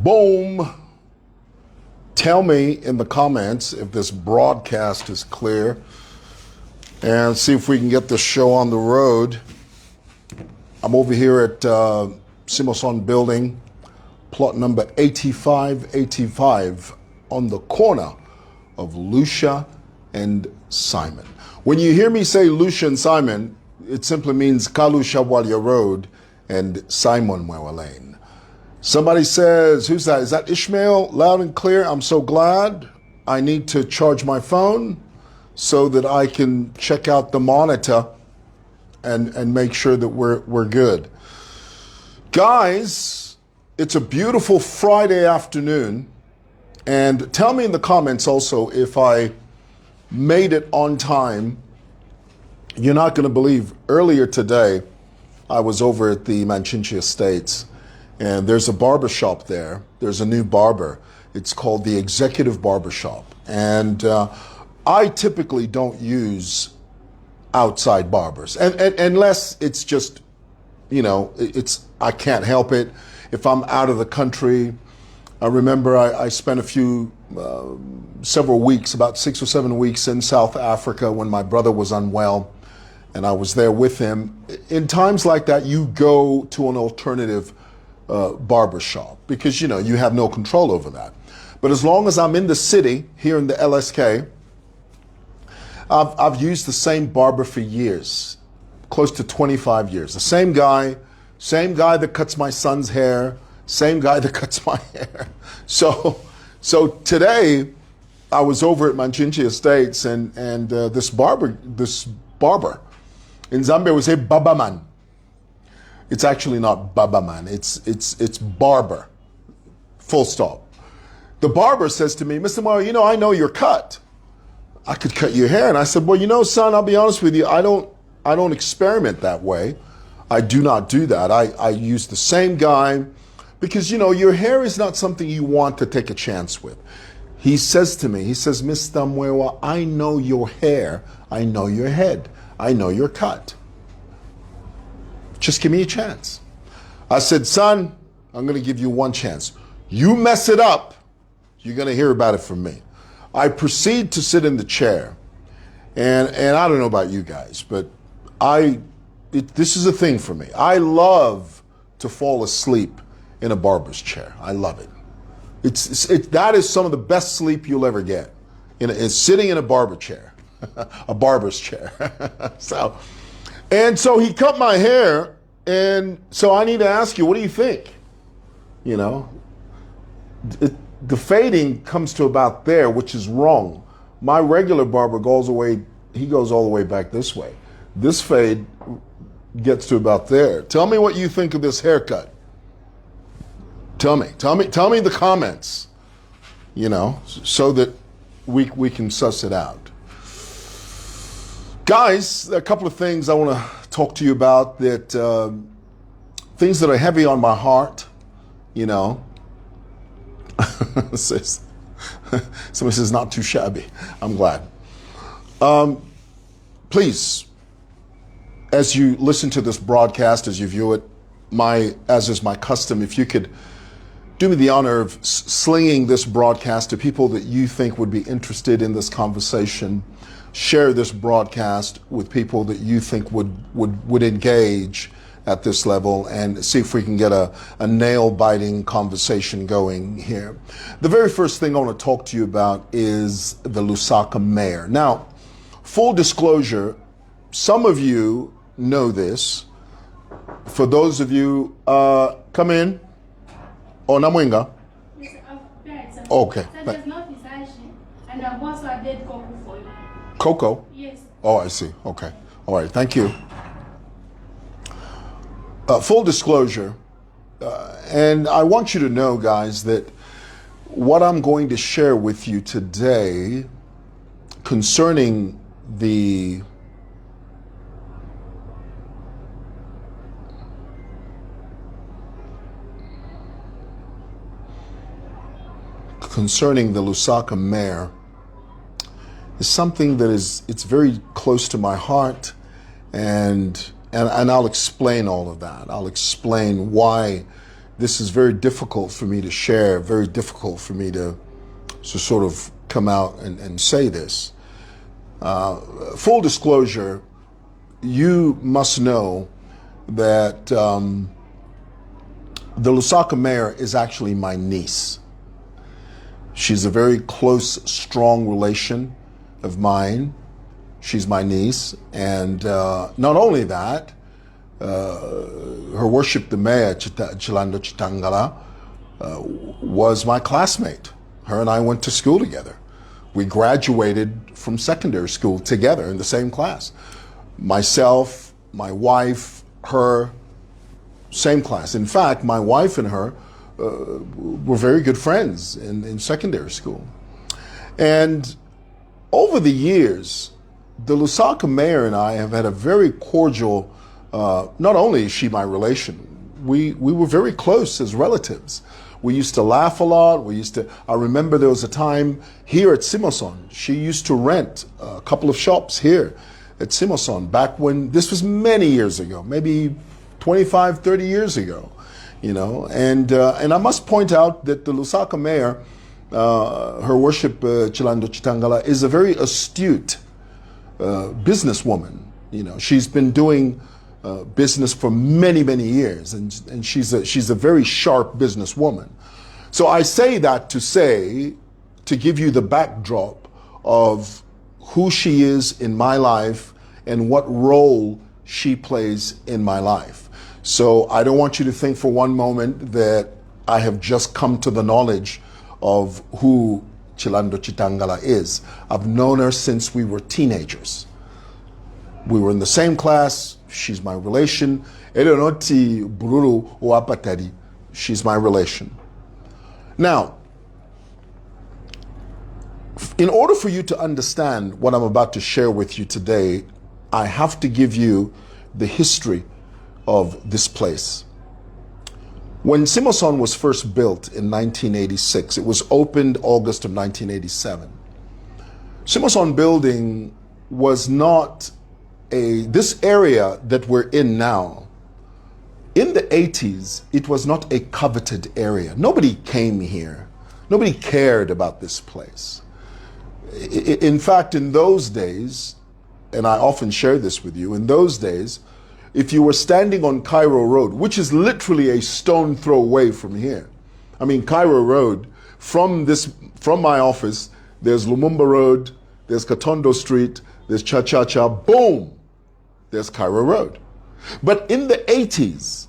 Boom. Tell me in the comments if this broadcast is clear and see if we can get this show on the road. I'm over here at Simoson building, plot number 8585 on the corner of Lucia and Simon. When you hear me say Lucia and Simon, it simply means Kalu Shawalia Road and Simon Mwewa Lane. Somebody says, who's that? Is that Ishmael? Loud and clear. I'm so glad. I need to charge my phone so that I can check out the monitor and make sure that we're good. Guys, it's a beautiful Friday afternoon. And tell me in the comments also if I made it on time. You're not going to believe, earlier today, I was over at the Manchinchi Estates, and there's a barber shop there. There's a new barber. It's called the Executive Barber Shop. And I typically don't use outside barbers, and unless it's just, you know, I can't help it. If I'm out of the country, I remember I spent several weeks, about 6 or 7 weeks in South Africa when my brother was unwell, and I was there with him. In times like that, you go to an alternative barber shop because, you know, you have no control over that. But as long as I'm in the city here in the LSK, I've used the same barber for years, close to 25 years. The same guy that cuts my son's hair, same guy that cuts my hair. So today I was over at Manchinchi Estates, and this barber in Zambia we say Babaman. It's actually not Babaman. It's barber. Full stop. The barber says to me, Mr. Mwewa, you know, I know you're cut. I could cut your hair. And I said, well, you know, son, I'll be honest with you. I don't experiment that way. I do not do that. I use the same guy because, you know, your hair is not something you want to take a chance with. He says to me, Mr. Mwewa, I know your hair. I know your head. I know your cut. Just give me a chance. I said, son, I'm going to give you one chance. You mess it up, you're going to hear about it from me. I proceed to sit in the chair. And I don't know about you guys, but this is a thing for me. I love to fall asleep in a barber's chair. I love it. That is some of the best sleep you'll ever get, is sitting in a barber chair, a barber's chair. So he cut my hair, and so I need to ask you, what do you think? You know, the fading comes to about there, which is wrong. My regular barber goes all the way back this way. This fade gets to about there. Tell me what you think of this haircut. Tell me in the comments, you know, so that we can suss it out. Guys, a couple of things I want to talk to you about, that things that are heavy on my heart, you know. Somebody says not too shabby. I'm glad. Please, as you listen to this broadcast, as you view it, as is my custom, if you could do me the honor of slinging this broadcast to people that you think would be interested in this conversation. Share this broadcast with people that you think would engage at this level, and see if we can get a nail-biting conversation going here. The very first thing I want to talk to you about is the Lusaka mayor. Now, full disclosure, some of you know this. For those of you, come in. Oh, Namwenga? Okay. And I've also added cocoa for you. Cocoa? Yes. Oh, I see. Okay. All right. Thank you. Full disclosure, and I want you to know, guys, that what I'm going to share with you today concerning the Lusaka mayor is something that it's very close to my heart, and I'll explain all of that. I'll explain why this is very difficult for me to share, very difficult for me to sort of come out and say this. Full disclosure, you must know that the Lusaka mayor is actually my niece. She's a very close, strong relation of mine. She's my niece. And not only that, Her Worship the Mayor, Chilando Chitangala, was my classmate. Her and I went to school together. We graduated from secondary school together in the same class. Myself, my wife, her, same class. In fact, my wife and her were very good friends in secondary school. And over the years, the Lusaka mayor and I have had a very cordial, not only is she my relation, we were very close as relatives. We used to laugh a lot. I remember there was a time here at Simoson, she used to rent a couple of shops here at Simoson back when, this was many years ago, maybe 25, 30 years ago, you know. And I must point out that the Lusaka mayor, Her Worship Chilando Chitangala, is a very astute businesswoman. You know, she's been doing business for many, many years, and she's a very sharp businesswoman. So I say that to give you the backdrop of who she is in my life and what role she plays in my life. So I don't want you to think for one moment that I have just come to the knowledge of who Chilando Chitangala is. I've known her since we were teenagers. We were in the same class. She's my relation. Eleonoti Bururu Oapatari. She's my relation. Now, in order for you to understand what I'm about to share with you today, I have to give you the history of this place. When Simoson was first built in 1986, it was opened August of 1987. Simoson building was not this area that we're in now. In the 80s, it was not a coveted area. Nobody came here. Nobody cared about this place. In fact, in those days, and I often share this with you, in those days, if you were standing on Cairo Road, which is literally a stone throw away from here. I mean, Cairo Road, from my office, there's Lumumba Road, there's Katondo Street, there's Cha-Cha-Cha, boom, there's Cairo Road. But in the 80s,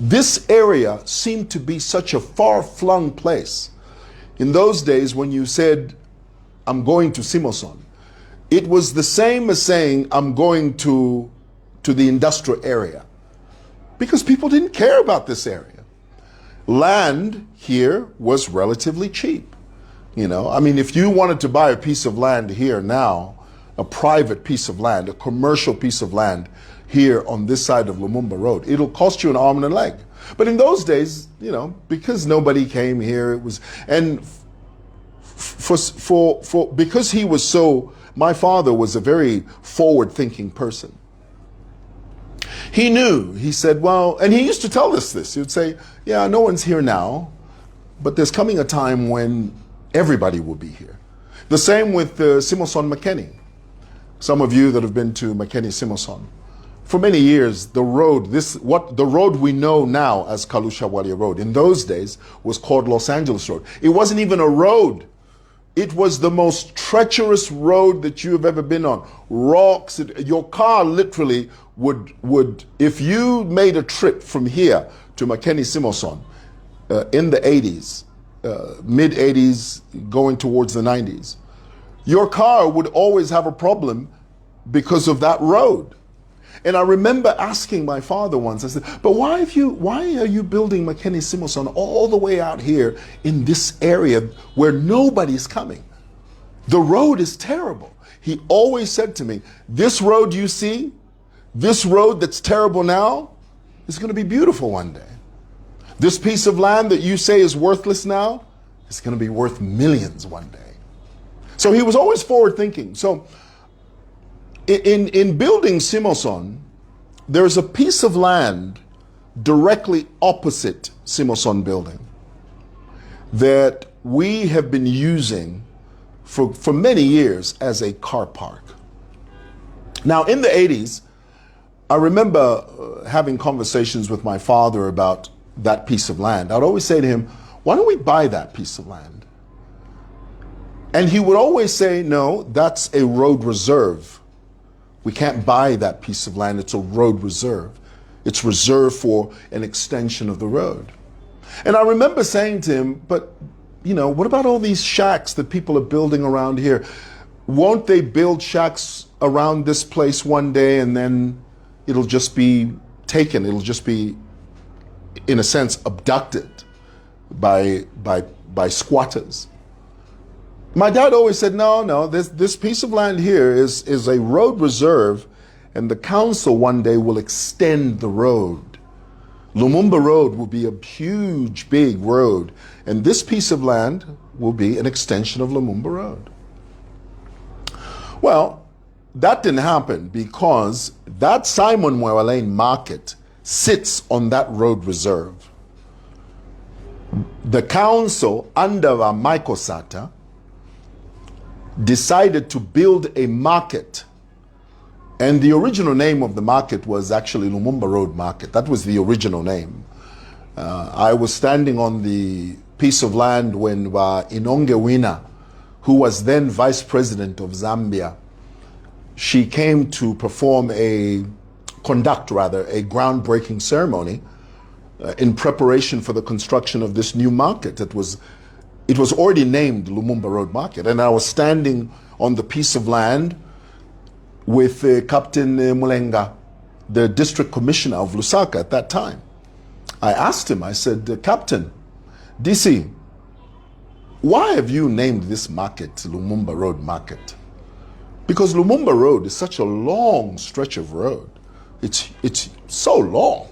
this area seemed to be such a far-flung place. In those days, when you said, I'm going to Simoson, it was the same as saying, I'm going to the industrial area, because people didn't care about this area. Land here was relatively cheap. You know, I mean, if you wanted to buy a piece of land here now, a private piece of land, a commercial piece of land here on this side of Lumumba Road, it'll cost you an arm and a leg. But in those days, you know, because nobody came here, it was, and because he was so, my father was a very forward-thinking person. He knew, he said, well, and he used to tell us this. He would say, yeah, no one's here now, but there's coming a time when everybody will be here. The same with Simoson Makeni. Some of you that have been to Makeni Simoson. For many years, the road, the road we know now as Kalusha-Walia Road, in those days was called Los Angeles Road. It wasn't even a road. It was the most treacherous road that you have ever been on. Rocks, your car literally would, if you made a trip from here to Makeni Simoson in the 80s, mid-80s, going towards the 90s, your car would always have a problem because of that road. And I remember asking my father once, I said, but why are you building Makeni Simoson all the way out here in this area where nobody's coming? The road is terrible. He always said to me, this road you see, this road that's terrible now, is going to be beautiful one day. This piece of land that you say is worthless now, is going to be worth millions one day. So he was always forward thinking. So in building Simoson, there's a piece of land directly opposite Simoson building that we have been using for many years as a car park. Now, in the 80s, I remember having conversations with my father about that piece of land. I'd always say to him, why don't we buy that piece of land? And he would always say, no, that's a road reserve. We can't buy that piece of land. It's a road reserve. It's reserved for an extension of the road. And I remember saying to him, but, you know, what about all these shacks that people are building around here? Won't they build shacks around this place one day and then it'll just be taken? It'll just be, in a sense, abducted by squatters. My dad always said, no, this piece of land here is a road reserve, and the council one day will extend the road. Lumumba Road will be a huge, big road, and this piece of land will be an extension of Lumumba Road. Well, that didn't happen because that Simon Mwewa Lane market sits on that road reserve. The council, under Michael Sata, decided to build a market. And the original name of the market was actually Lumumba Road Market. That was the original name. I was standing on the piece of land when Inonge Wina, who was then vice president of Zambia, she came to conduct a groundbreaking ceremony in preparation for the construction of this new market. It was already named Lumumba Road Market. And I was standing on the piece of land with Captain Mulenga, the district commissioner of Lusaka at that time. I asked him, I said, Captain, DC, why have you named this market Lumumba Road Market? Because Lumumba Road is such a long stretch of road. It's so long.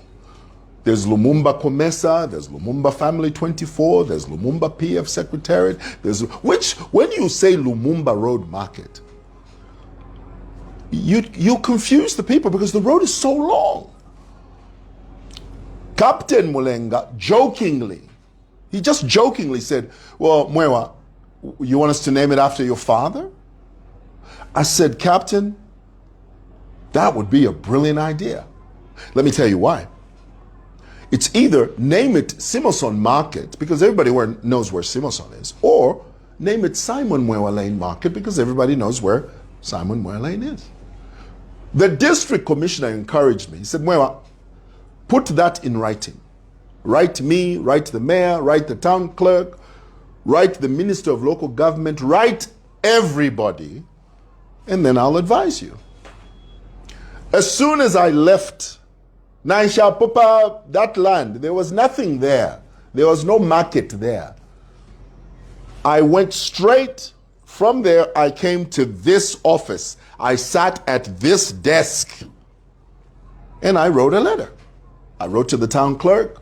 There's Lumumba Comesa, there's Lumumba Family 24, there's Lumumba PF Secretariat, when you say Lumumba Road Market, you confuse the people because the road is so long. Captain Mulenga he just jokingly said, well, Mwewa, you want us to name it after your father? I said, Captain, that would be a brilliant idea. Let me tell you why. It's either name it Simoson Market, because everybody knows where Simoson is, or name it Simon Mwewa Lane Market, because everybody knows where Simon Mwewa Lane is. The district commissioner encouraged me. He said, Mwewa, put that in writing. Write me, write the mayor, write the town clerk, write the minister of local government, write everybody, and then I'll advise you. As soon as I left Naisha Pupa, that land, there was nothing there. There was no market there. I went straight from there. I came to this office. I sat at this desk and I wrote a letter. I wrote to the town clerk.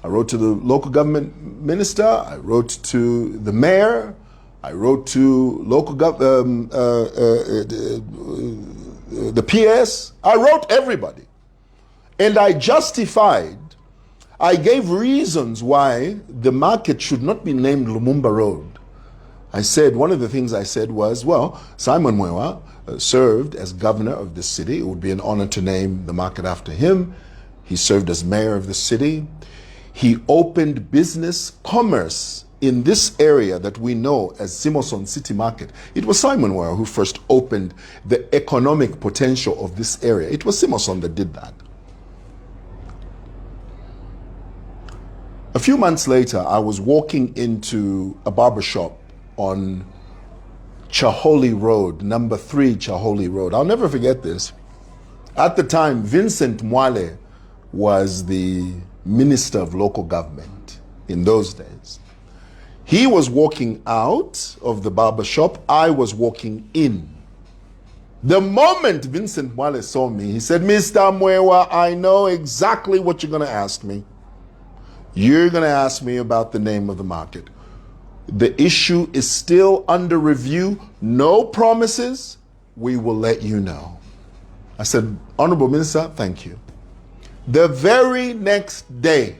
I wrote to the local government minister. I wrote to the mayor. I wrote to local the PS. I wrote everybody. And I gave reasons why the market should not be named Lumumba Road. I said, one of the things I said was, well, Simon Mwewa served as governor of the city. It would be an honor to name the market after him. He served as mayor of the city. He opened business, commerce in this area that we know as Simoson City Market. It was Simon Mwewa who first opened the economic potential of this area. It was Simoson that did that. A few months later, I was walking into a barber shop on Chaholi Road, number 3 Chaholi Road. I'll never forget this. At the time, Vincent Mwale was the Minister of Local Government in those days. He was walking out of the barber shop. I was walking in. The moment Vincent Mwale saw me, he said, Mr. Mwewa, I know exactly what you're going to ask me. You're going to ask me about the name of the market. The issue is still under review. No promises. We will let you know. I said, Honorable Minister, thank you. The very next day,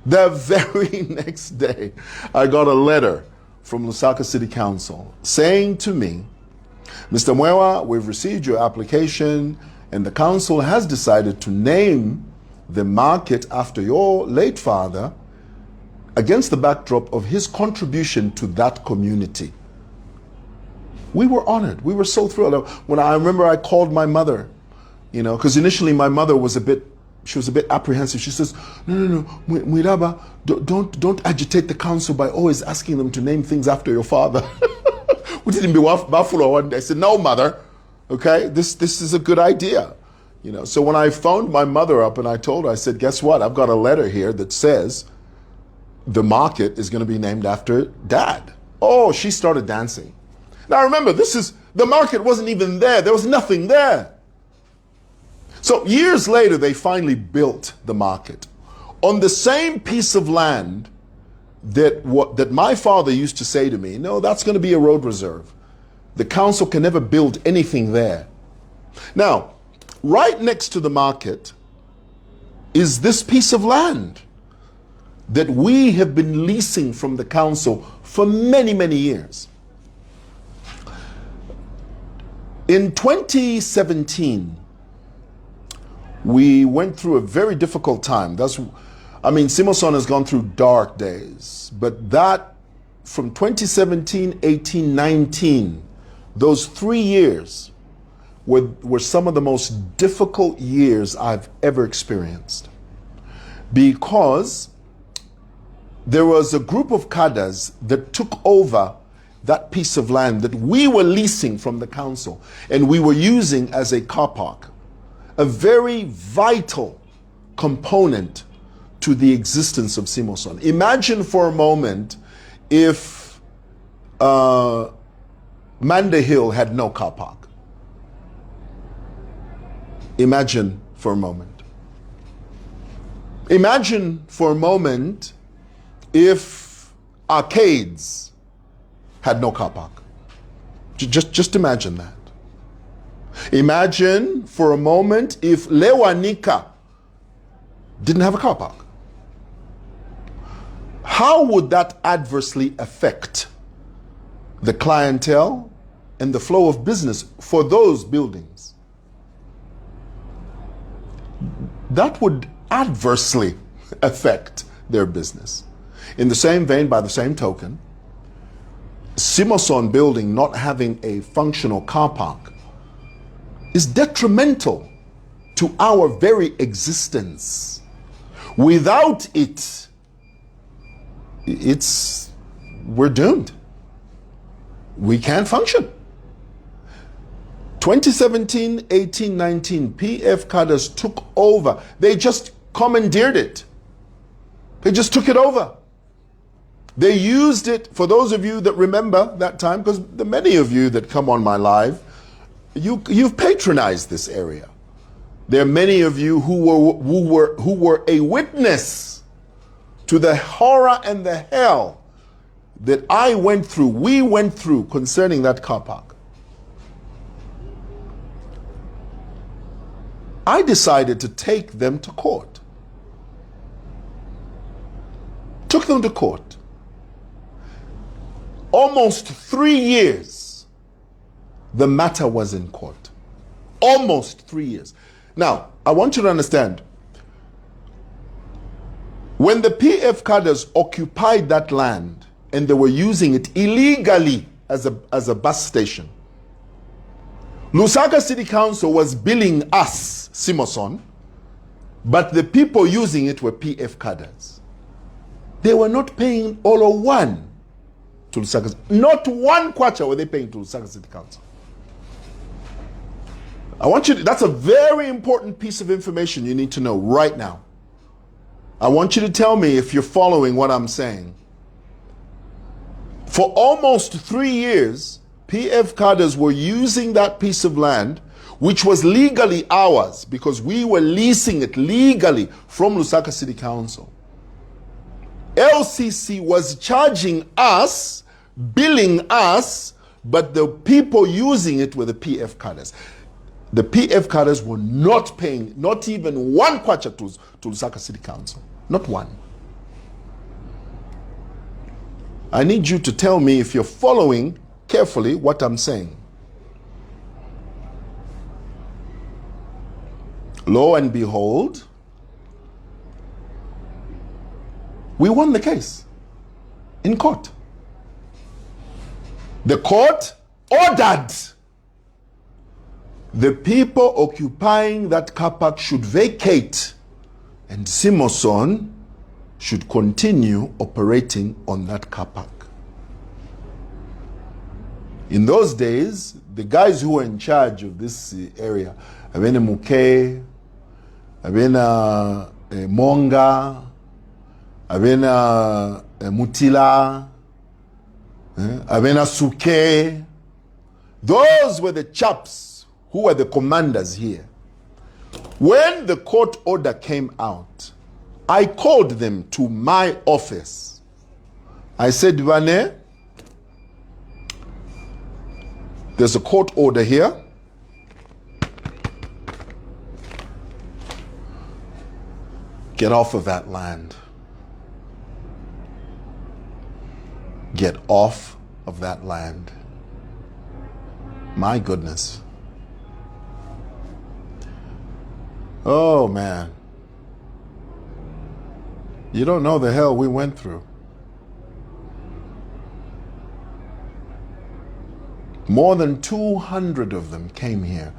The very next day, I got a letter from Lusaka City Council saying to me, Mr. Mwewa, we've received your application and the council has decided to name the market after your late father against the backdrop of his contribution to that community. We were honored. We were so thrilled. When I remember I called my mother, because initially my mother was a bit apprehensive. She says, no, Mwiraba, don't agitate the council by always asking them to name things after your father. We didn't be Buffalo one day. I said, no, mother, okay, this is a good idea. So when I phoned my mother up and I told her, I said, guess what? I've got a letter here that says the market is going to be named after Dad. Oh, she started dancing. Now remember, the market wasn't even there. There was nothing there. So years later, they finally built the market on the same piece of land that my father used to say to me, no, that's going to be a road reserve. The council can never build anything there. Now, right next to the market is this piece of land that we have been leasing from the council for many, many years. In 2017, we went through a very difficult time. Simoson has gone through dark days, but that from 2017, 18, 19, those 3 years were some of the most difficult years I've ever experienced, because there was a group of Cadres that took over that piece of land that we were leasing from the council and we were using as a car park, a very vital component to the existence of Simoson. Imagine for a moment if Manda Hill had no car park. Imagine for a moment. Imagine for a moment if Arcades had no car park. Just imagine that. Imagine for a moment if Lewanika didn't have a car park. How would that adversely affect the clientele and the flow of business for those buildings? That would adversely affect their business. In the same vein, by the same token, Simoson building not having a functional car park is detrimental to our very existence. Without it, we're doomed. We can't function. 2017, 18, 19, PF Cadres took over. They just commandeered it. They just took it over. They used it, for those of you that remember that time, because the many of you that come on my live, you've patronized this area. There are many of you who were a witness to the horror and the hell that we went through concerning that car park. I decided to take them to court. Took them to court. Almost 3 years, the matter was in court. Almost 3 years. Now, I want you to understand, when the PF Cadres occupied that land and they were using it illegally as a bus station, Lusaka City Council was billing us, Simoson, but the people using it were PF Cadres. They were not paying all or one to Lusaka. Not one kwacha were they paying to Lusaka City Council. That's a very important piece of information you need to know right now. I want you to tell me if you're following what I'm saying. For almost 3 years, PF Cadres were using that piece of land, which was legally ours because we were leasing it legally from Lusaka City Council. LCC was charging us, billing us, but the people using it were the PF Cadres. The PF Cadres were not paying, not even one kwacha to Lusaka City Council. Not one. I need you to tell me if you're following carefully what I'm saying. Lo and behold, we won the case in court. The court ordered the people occupying that car park should vacate and Simoson should continue operating on that car park. In those days, the guys who were in charge of this area, Abena Muke, Abena Monga, Abena Mutila, Abena Suke, those were the chaps who were the commanders here. When the court order came out, I called them to my office. I said, Vane, there's a court order here. Get off of that land. Get off of that land. My goodness. Oh, man. You don't know the hell we went through. More than 200 of them came here.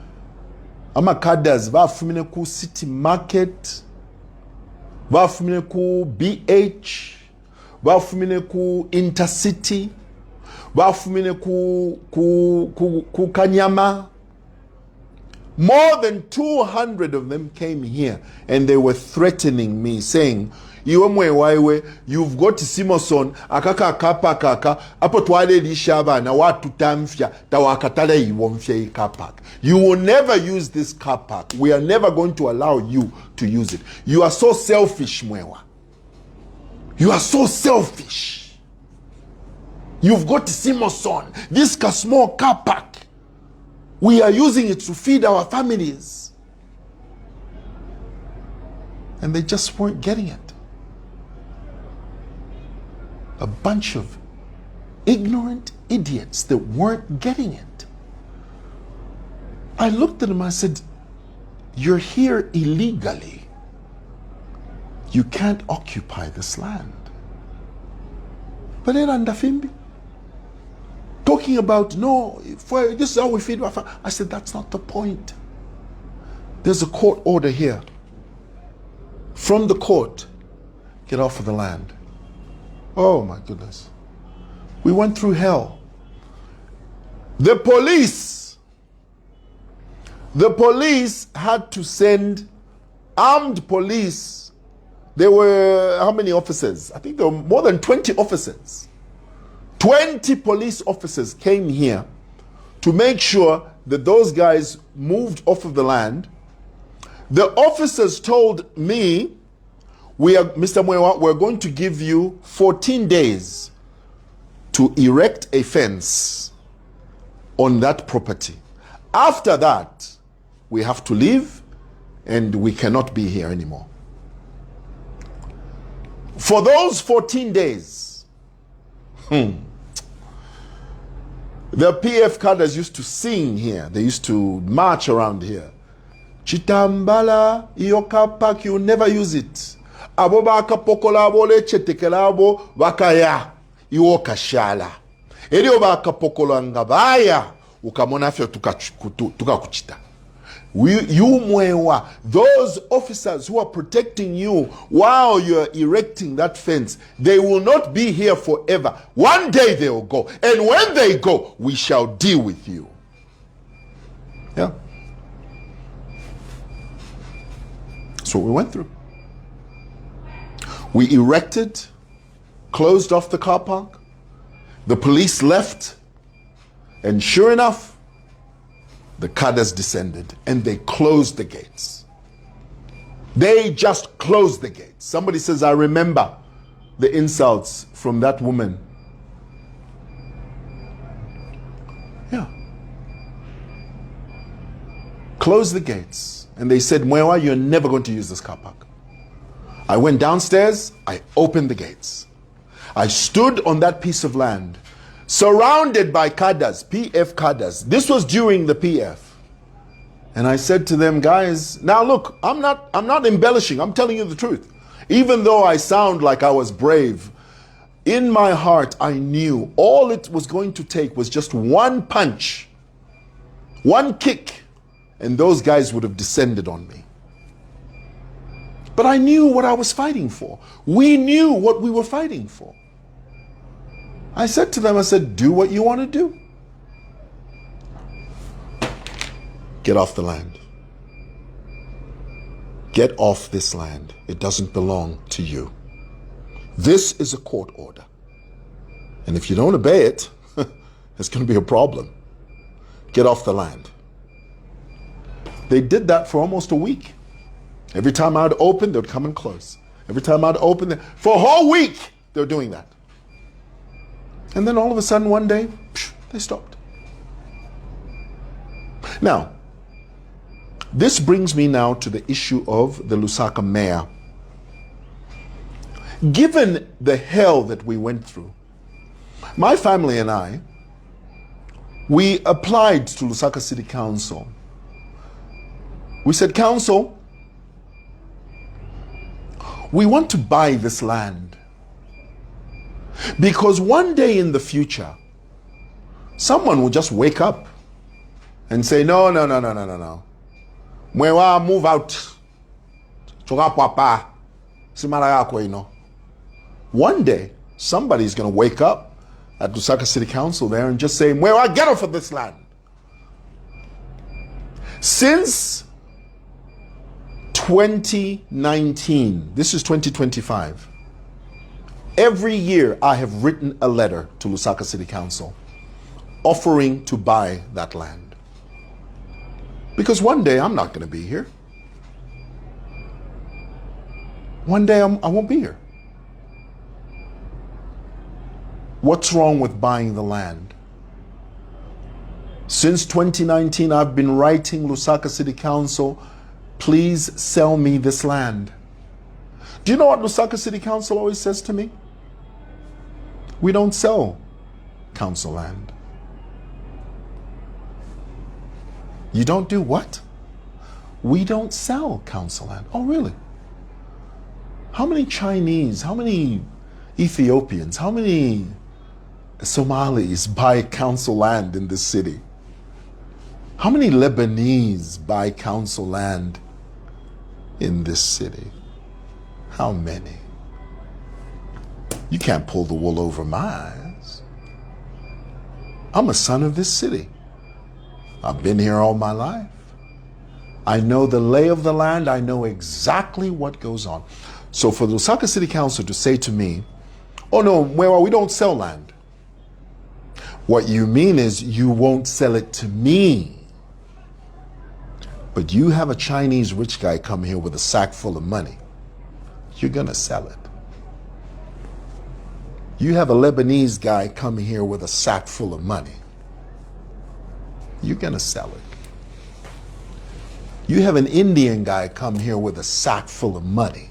Cadres vafumine ku City Market, vafumine ku BH, vafumine ku Intercity, vafumine ku Kanyama. More than 200 of them came here and they were threatening me, saying, Iwe mwewa, you've got Simoson, akaka kapa kaka, apo twale lishaba na watu tamfya, tawakatale iwomfya I car park. You will never use this car park. We are never going to allow you to use it. You are so selfish, mwewa. You are so selfish. You've got Simoson, this small car park. We are using it to feed our families. And they just weren't getting it. A bunch of ignorant idiots that weren't getting it. I looked at them, I said, you're here illegally. You can't occupy this land. But then Andafimbi, talking about, no, this is how we feed our family. I said, that's not the point. There's a court order here. From the court, get off of the land. Oh my goodness. We went through hell. The police had to send armed police. There were how many officers? I think there were more than 20 officers. 20 police officers came here to make sure that those guys moved off of the land. The officers told me, Mr. Mwewa, we're going to give you 14 days to erect a fence on that property. After that, we have to leave and we cannot be here anymore. For those 14 days, the PF cadres used to sing here. They used to march around here. Chitambala, Ioka Park, you never use it. Abo baka pokola bole chetekela abo bakaya iwoka shala. Elio baka pokola ngabaya ukamona fyo tukakuchita. You mwewa, those officers who are protecting you while you're erecting that fence, they will not be here forever. One day they will go. And when they go, we shall deal with you. Yeah. That's what we went through. We erected, closed off the car park. The police left. And sure enough, the Cadres descended and they closed the gates. They just closed the gates. Somebody says, I remember the insults from that woman. Yeah. Closed the gates. And they said, Mwewa, you're never going to use this car park. I went downstairs, I opened the gates. I stood on that piece of land, surrounded by Cadres, PF Cadres. This was during the PF. And I said to them, guys, now look, I'm not embellishing, I'm telling you the truth. Even though I sound like I was brave, in my heart I knew all it was going to take was just one punch, one kick, and those guys would have descended on me. But I knew what I was fighting for. We knew what we were fighting for. I said to them, I said, do what you want to do. Get off the land. Get off this land. It doesn't belong to you. This is a court order. And if you don't obey it, it's going to be a problem. Get off the land. They did that for almost a week. Every time I'd open, they'd come and close. Every time I'd open, for a whole week, they were doing that. And then all of a sudden, one day, they stopped. Now, this brings me now to the issue of the Lusaka mayor. Given the hell that we went through, my family and I, we applied to Lusaka City Council. We said, Council, we want to buy this land because one day in the future, someone will just wake up and say, no. Mwewa, move out. One day, somebody's going to wake up at Lusaka City Council there and just say, Mwewa, get off of this land. Since 2019, this is 2025, every year I have written a letter to Lusaka City Council offering to buy that land. Because one day I'm not going to be here. One day I won't be here. What's wrong with buying the land? Since 2019, I've been writing Lusaka City Council, please sell me this land. Do you know what Lusaka City Council always says to me? We don't sell council land. You don't do what? We don't sell council land. Oh, really? How many Chinese, how many Ethiopians, how many Somalis buy council land in this city? How many Lebanese buy council land in this city? How many? You can't pull the wool over my eyes. I'm a son of this city. I've been here all my life. I know the lay of the land. I know exactly what goes on. So for the Lusaka City Council to say to me, oh no, mwewa, we don't sell land. What you mean is you won't sell it to me. But you have a Chinese rich guy come here with a sack full of money. You're going to sell it. You have a Lebanese guy come here with a sack full of money. You're going to sell it. You have an Indian guy come here with a sack full of money.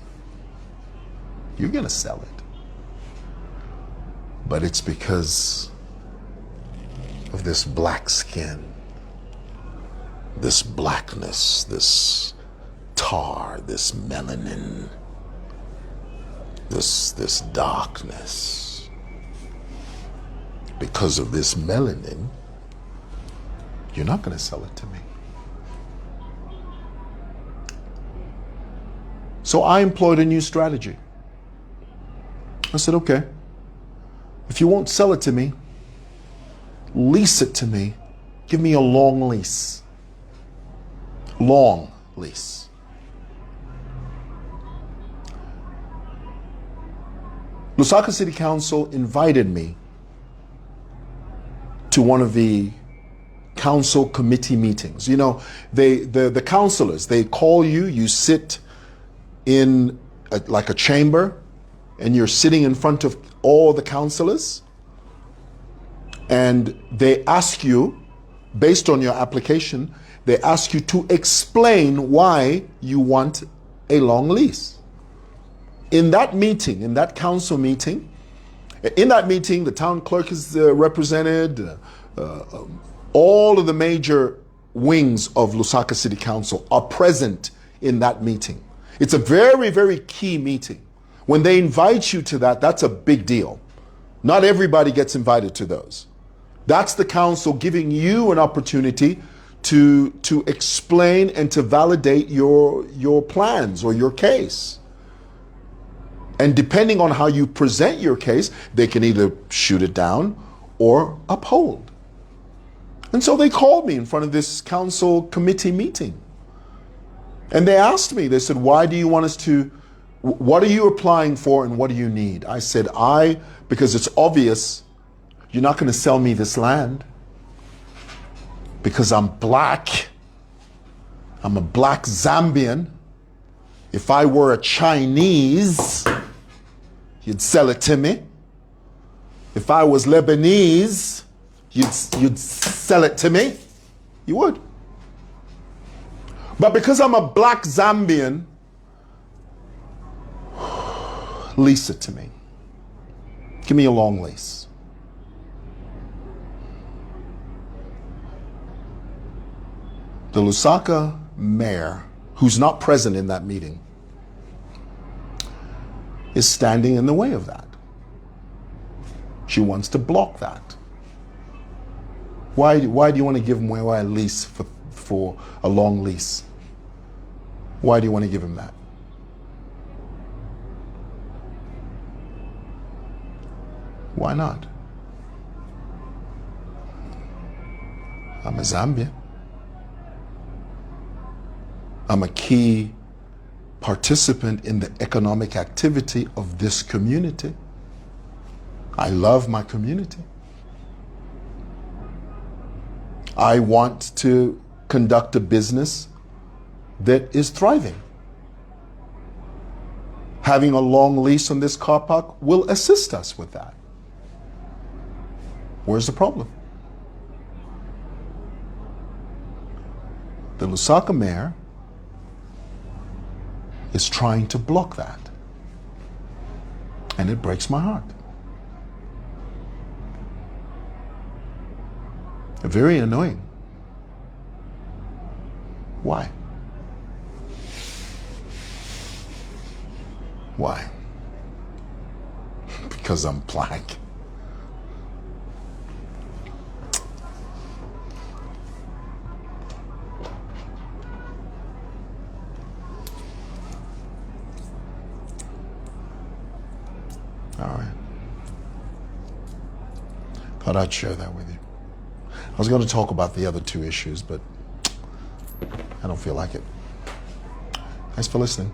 You're going to sell it. But it's because of this black skin, this blackness, this tar, this melanin, this darkness. Because of this melanin, you're not going to sell it to me. So I employed a new strategy. I said, okay, if you won't sell it to me, lease it to me. Give me a long lease. Long lease. Lusaka City Council invited me to one of the council committee meetings. You know, the councilors, they call you, you sit in like a chamber, and you're sitting in front of all the councilors, and they ask you, based on your application, they ask you to explain why you want a long lease. In that meeting, in that council meeting, In that meeting, the town clerk is represented, all of the major wings of Lusaka City Council are present in that meeting. It's a very, very key meeting. When they invite you to that, that's a big deal. Not everybody gets invited to those. That's the council giving you an opportunity to explain and to validate your plans or your case. And depending on how you present your case, they can either shoot it down or uphold. And so they called me in front of this council committee meeting. And they asked me, they said, why do you want us to, what are you applying for and what do you need? I said, because it's obvious you're not going to sell me this land because I'm black. I'm a black Zambian. If I were a Chinese, you'd sell it to me. If I was Lebanese, you'd sell it to me. You would. But because I'm a black Zambian, lease it to me. Give me a long lease. The Lusaka mayor, who's not present in that meeting, is standing in the way of that. She wants to block that. Why do you want to give mwewa a lease for a long lease? Why do you want to give him that? Why not? I'm a Zambian. I'm a key participant in the economic activity of this community. I love my community. I want to conduct a business that is thriving. Having a long lease on this car park will assist us with that. Where's the problem? The Lusaka mayor is trying to block that. And it breaks my heart. Very annoying. Why? Why? Because I'm black. All right. Thought I'd share that with you. I was going to talk about the other two issues, but I don't feel like it. Thanks for listening.